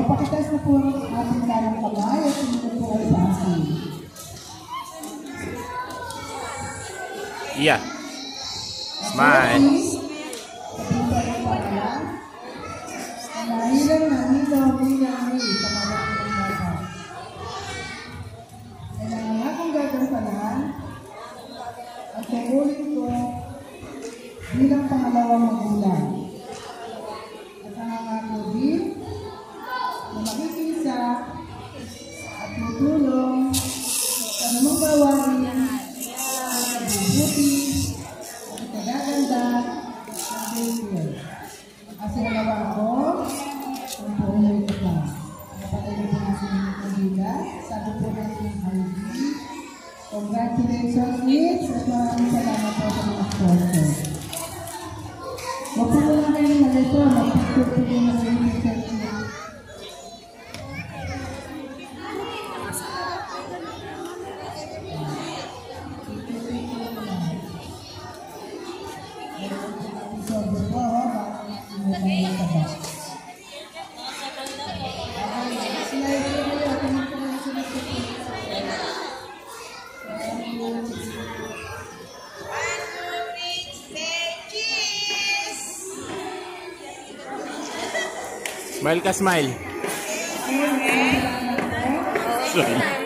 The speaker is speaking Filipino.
Pakitaas na po ang ating kanang kamay at sumunod po kayo sa asin. Yeah. Smile. Nahilang na hilaw, pangalan ng bata. Ay nangangakong gagampanan at tungkulin ko bilang pangalawang magulang. At nangangako din na makikisa at tutulong sa namang gawain at mabuti at ikagaganda ng daycare. Kasi nalawa ako kung puuloy ko pa. Napatay na po nasin ng pagkita. Sabi po natin ng ID. Congratulations, kids! At maraming salamat po sa mga sponsor. Huwag po lang kayo malito. Mag-picture po din na kayo ng church na. Smile ka, smile. Sorry.